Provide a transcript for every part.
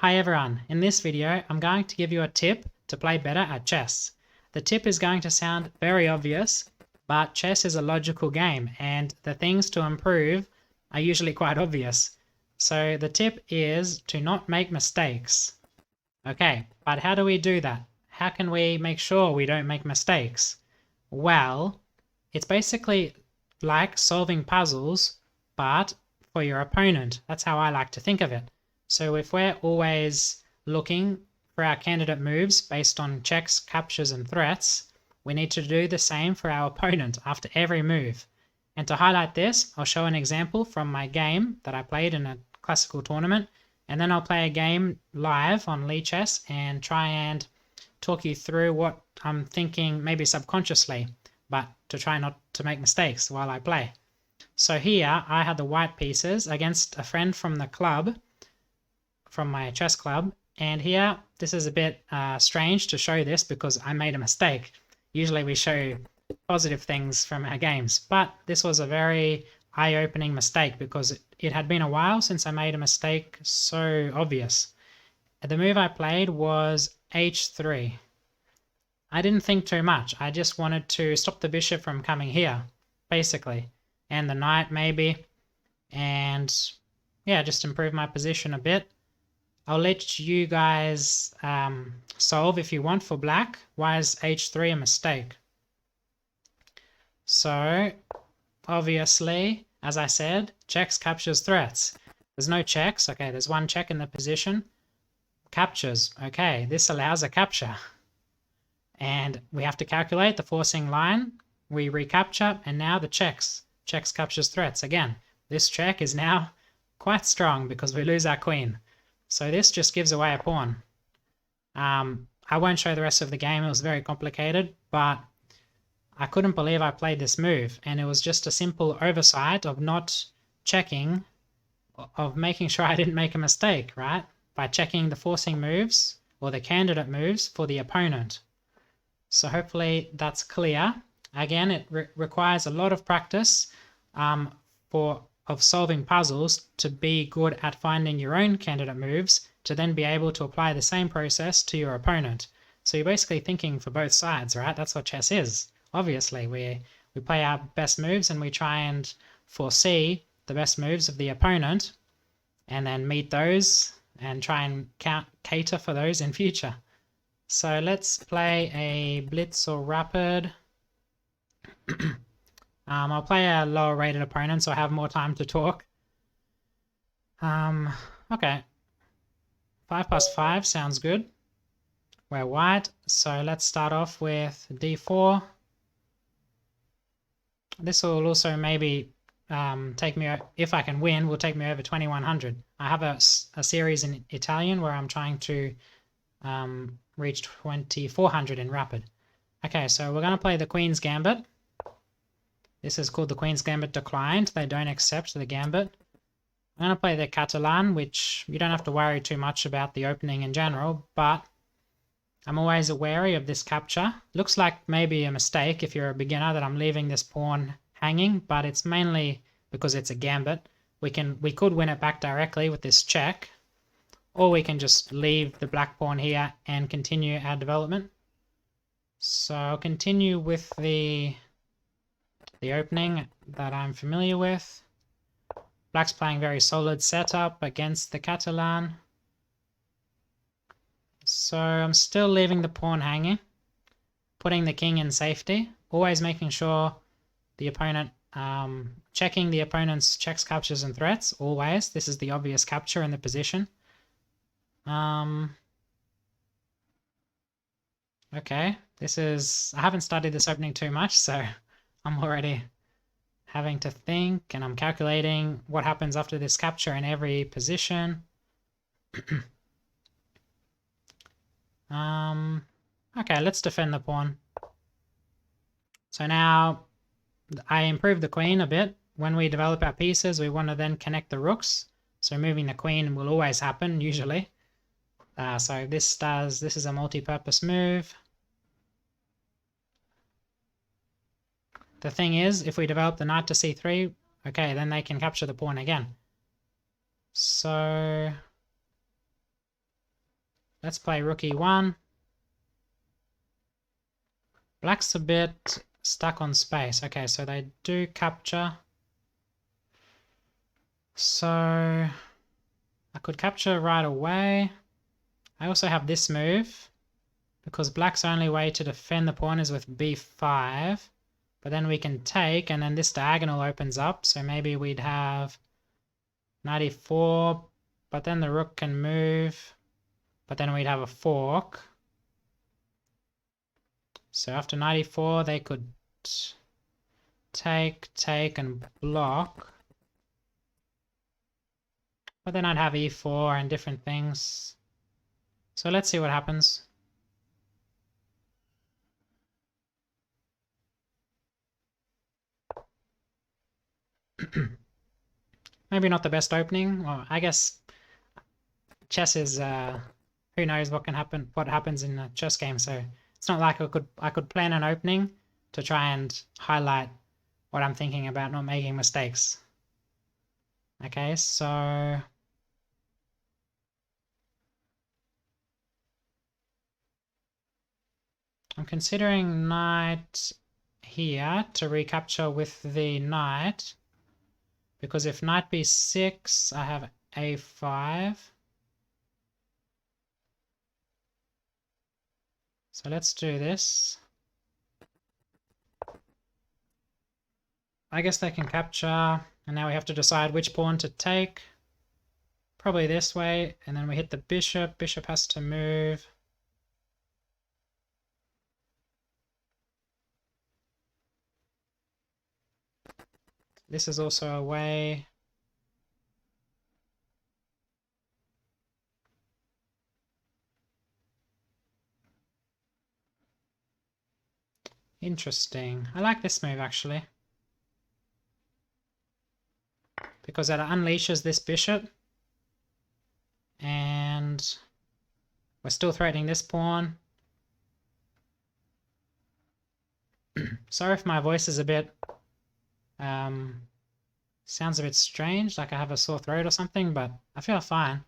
Hi everyone, in this video I'm going to give you a tip to play better at chess. The tip is going to sound very obvious, but chess is a logical game and the things to improve are usually quite obvious. So the tip is to not make mistakes. Okay, but how do we do that? How can we make sure we don't make mistakes? Well, it's basically like solving puzzles, but for your opponent. That's how I like to think of it. So if we're always looking for our candidate moves based on checks, captures, and threats, we need to do the same for our opponent after every move. And to highlight this, I'll show an example from my game that I played in a classical tournament, and then I'll play a game live on Lichess and try and talk you through what I'm thinking, maybe subconsciously, but to try not to make mistakes while I play. So here I had the white pieces against a friend from the club, from my chess club, and here this is a bit strange to show this because I made a mistake. Usually we show positive things from our games, but this was a very eye-opening mistake because it had been a while since I made a mistake so obvious. The move I played was h3. I didn't think too much. I just wanted to stop the bishop from coming here, basically, and the knight maybe, and yeah, just improve my position a bit. I'll let you guys solve if you want for black. Why is h3 a mistake? So obviously, as I said, checks, captures, threats. There's no checks. Okay, there's one check in the position. Captures. Okay, this allows a capture. And we have to calculate the forcing line. We recapture, and now the checks. Checks, captures, threats. Again, this check is now quite strong because we lose our queen. So this just gives away a pawn. I won't show the rest of the game. It was very complicated, but I couldn't believe I played this move. And it was just a simple oversight of not checking, of making sure I didn't make a mistake, right? By checking the forcing moves or the candidate moves for the opponent. So hopefully that's clear. Again, it requires a lot of practice of solving puzzles to be good at finding your own candidate moves to then be able to apply the same process to your opponent. So you're basically thinking for both sides, right? That's what chess is. Obviously, we play our best moves and we try and foresee the best moves of the opponent and then meet those and try and cater for those in future. So let's play a blitz or rapid. I'll play a lower rated opponent so I have more time to talk. Okay. 5+5 sounds good. We're white, so let's start off with d4. This will also maybe take me, if I can win, will take me over 2100. I have a series in Italian where I'm trying to reach 2400 in rapid. Okay, so we're going to play the Queen's Gambit. This is called the Queen's Gambit declined. They don't accept the gambit. I'm going to play the Catalan, which you don't have to worry too much about the opening in general, but I'm always wary of this capture. Looks like maybe a mistake if you're a beginner that I'm leaving this pawn hanging, but it's mainly because it's a gambit. We could win it back directly with this check, or we can just leave the black pawn here and continue our development. So I'll continue with the opening that I'm familiar with. Black's playing very solid setup against the Catalan. So I'm still leaving the pawn hanging, putting the king in safety, always making sure the opponent, checking the opponent's checks, captures, and threats, always. This is the obvious capture in the position. Okay, I haven't studied this opening too much, so I'm already having to think, and I'm calculating what happens after this capture in every position. Okay, let's defend the pawn. So now I improved the queen a bit. When we develop our pieces, we want to then connect the rooks. So moving the queen will always happen, usually. So this is a multi-purpose move. The thing is, if we develop the knight to c3, okay, then they can capture the pawn again. So Let's play rook e1. Black's a bit stuck on space. Okay, so they do capture. So I could capture right away. I also have this move, because black's only way to defend the pawn is with b5. But then we can take, and then this diagonal opens up, so maybe we'd have knight e4, but then the rook can move, but then we'd have a fork. So after knight e4, they could take, and block. But then I'd have e4 and different things. So let's see what happens. Maybe not the best opening. Well, I guess chess is who knows what can happen, what happens in a chess game. So it's not like I could plan an opening to try and highlight what I'm thinking about not making mistakes. Okay, so I'm considering knight here to recapture with the knight, because if knight b6, I have a5. So let's do this. I guess they can capture, and now we have to decide which pawn to take. Probably this way, and then we hit the bishop. Bishop has to move. This is also a way. Interesting. I like this move actually, because it unleashes this bishop, and we're still threatening this pawn. Sorry if my voice is a bit sounds a bit strange, like I have a sore throat or something, but I feel fine. I'm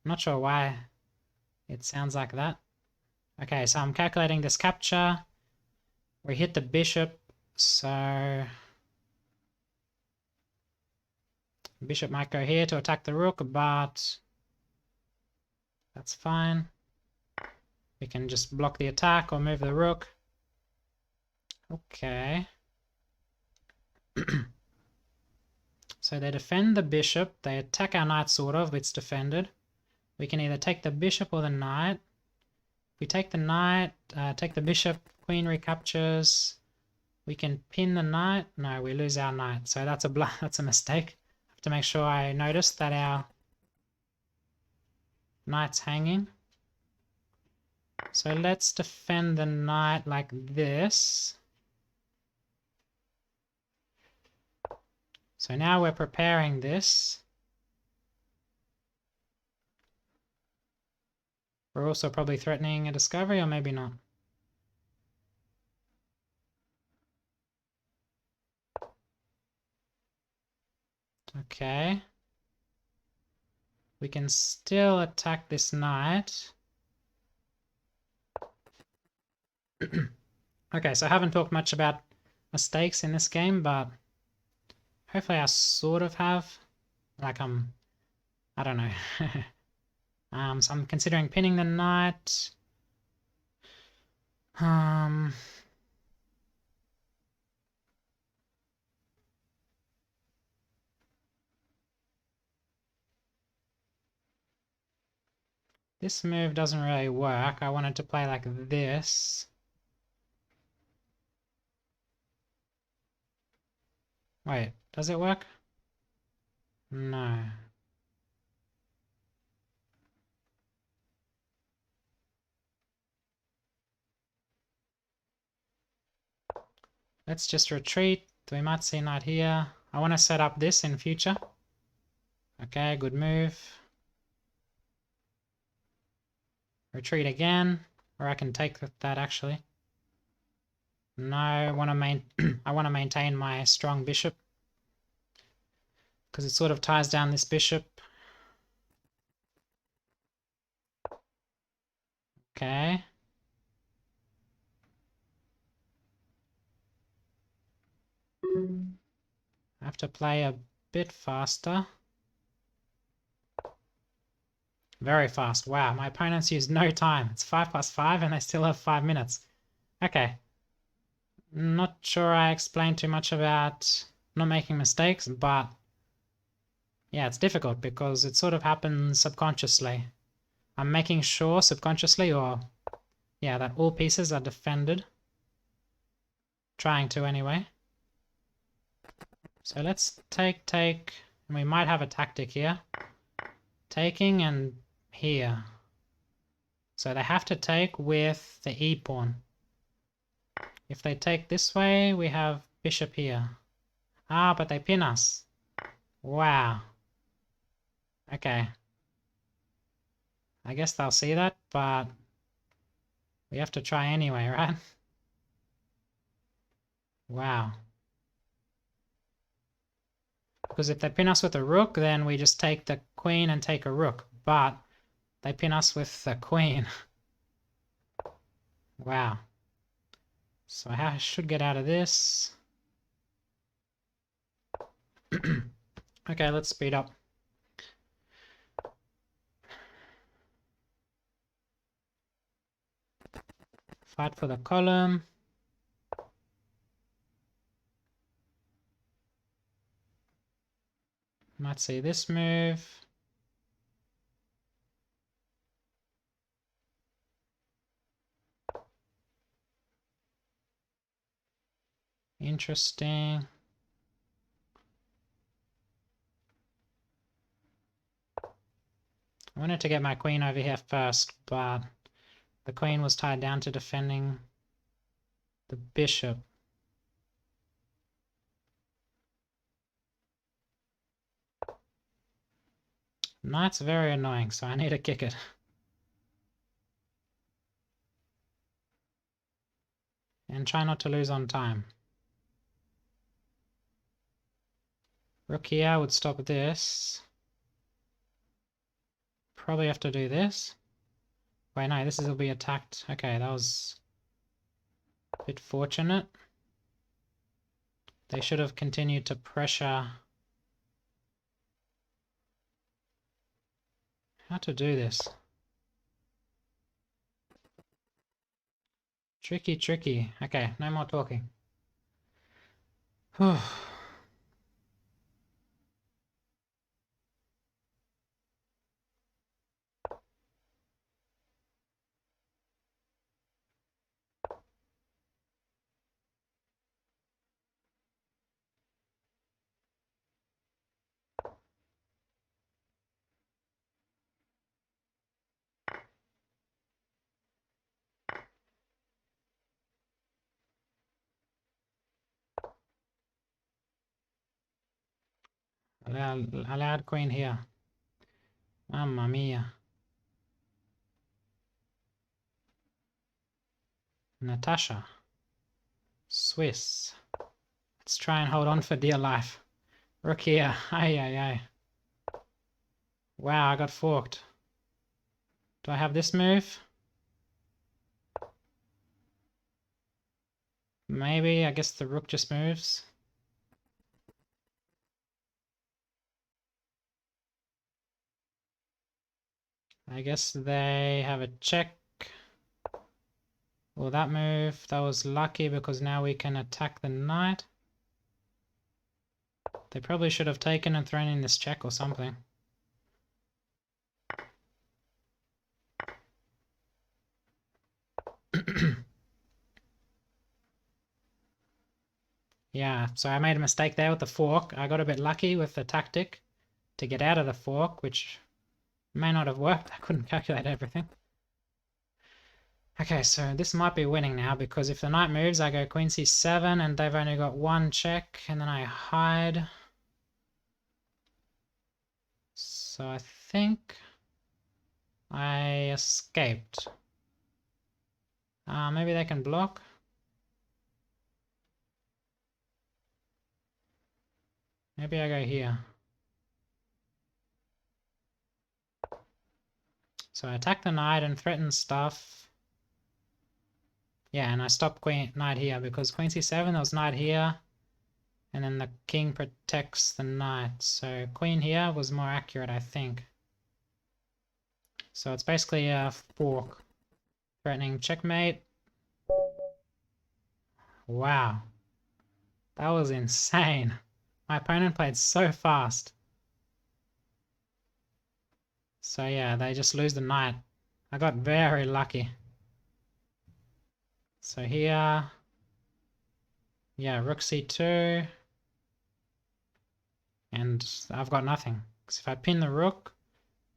not sure why it sounds like that. Okay, so I'm calculating this capture. We hit the bishop, so bishop might go here to attack the rook, but that's fine. We can just block the attack or move the rook. Okay. So they defend the bishop. They attack our knight, sort of. It's defended. We can either take the bishop or the knight. If we take the knight, take the bishop, queen recaptures. We can pin the knight. No, we lose our knight. So that's a mistake. I have to make sure I notice that our knight's hanging. So let's defend the knight like this. So now we're preparing this. We're also probably threatening a discovery, or maybe not. Okay. We can still attack this knight. Okay, so I haven't talked much about mistakes in this game, but hopefully I sort of have. Like I don't know. So I'm considering pinning the knight. This move doesn't really work. I wanted to play like this. Wait, does it work? No. Let's just retreat. We might see knight here. I want to set up this in future. Okay, good move. Retreat again, or I can take that actually. No, I want to maintain my strong bishop, because it sort of ties down this bishop. Okay. I have to play a bit faster. Very fast. Wow, my opponents used no time. It's 5+5 and they still have 5 minutes. Okay. Not sure I explained too much about not making mistakes, but yeah, it's difficult because it sort of happens subconsciously. I'm making sure subconsciously, or yeah, that all pieces are defended. Trying to anyway. So let's take, and we might have a tactic here. Taking and here. So they have to take with the e pawn. If they take this way, we have bishop here. Ah, but they pin us. Wow. Okay. I guess they'll see that, but we have to try anyway, right? Wow. Because if they pin us with a rook, then we just take the queen and take a rook. But they pin us with the queen. Wow. So I should get out of this. Okay, let's speed up. Fight for the column. Might see this move. Interesting. I wanted to get my queen over here first, but the queen was tied down to defending the bishop. Knight's very annoying, so I need to kick it. And try not to lose on time. Rook here would stop this. Probably have to do this. Wait, no, this will be attacked. Okay, that was a bit fortunate. They should have continued to pressure. How to do this? Tricky, tricky. Okay, no more talking. Allowed queen here. Mamma mia. Natasha. Swiss. Let's try and hold on for dear life. Rook here. Aye, aye, aye. Wow, I got forked. Do I have this move? Maybe. I guess the rook just moves. I guess they have a check. Well, that move, that was lucky because now we can attack the knight. They probably should have taken and thrown in this check or something. Yeah, so I made a mistake there with the fork. I got a bit lucky with the tactic to get out of the fork, which may not have worked. I couldn't calculate everything. Okay, so this might be winning now because if the knight moves, I go queen c7 and they've only got one check and then I hide. So I think I escaped. Maybe they can block. Maybe I go here. So I attack the knight and threaten stuff. Yeah, and I stopped knight here because queen c7, there was knight here, and then the king protects the knight. So queen here was more accurate, I think. So it's basically a fork. Threatening checkmate. Wow. That was insane. My opponent played so fast. So yeah, they just lose the knight. I got very lucky. So here, yeah, rook c2. And I've got nothing. Because if I pin the rook,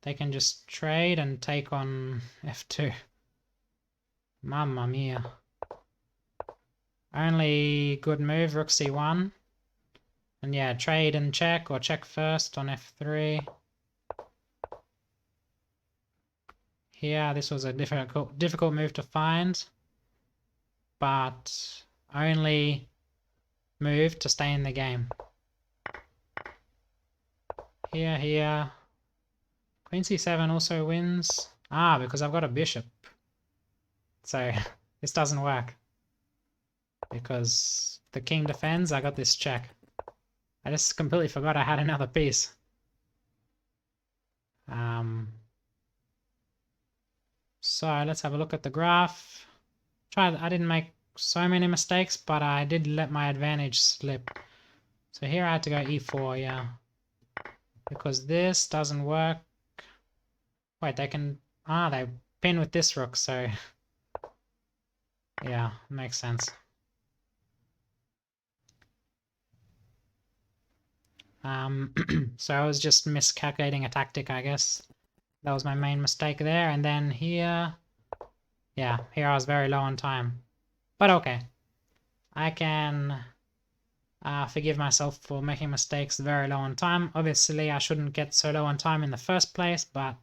they can just trade and take on f2. Mamma mia. Only good move, rook c1. And yeah, trade and check, or check first on f3. Here, this was a difficult move to find, but only move to stay in the game. Here. Queen c7 also wins. Ah, because I've got a bishop. So this doesn't work. Because the king defends, I got this check. I just completely forgot I had another piece. So let's have a look at the graph. I didn't make so many mistakes, but I did let my advantage slip. So here I had to go e4, yeah. Because this doesn't work. Wait, they can... Ah, they pin with this rook, so... Yeah, makes sense. So I was just miscalculating a tactic, I guess. That was my main mistake there. And then here... Yeah, here I was very low on time. But okay. I can forgive myself for making mistakes very low on time. Obviously, I shouldn't get so low on time in the first place, but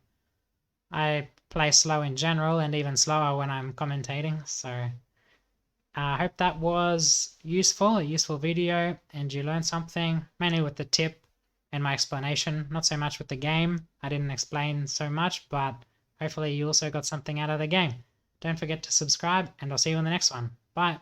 I play slow in general and even slower when I'm commentating. So I hope that was a useful video, and you learned something, mainly with the tip and my explanation, not so much with the game. I didn't explain so much, but hopefully you also got something out of the game. Don't forget to subscribe, and I'll see you in the next one. Bye.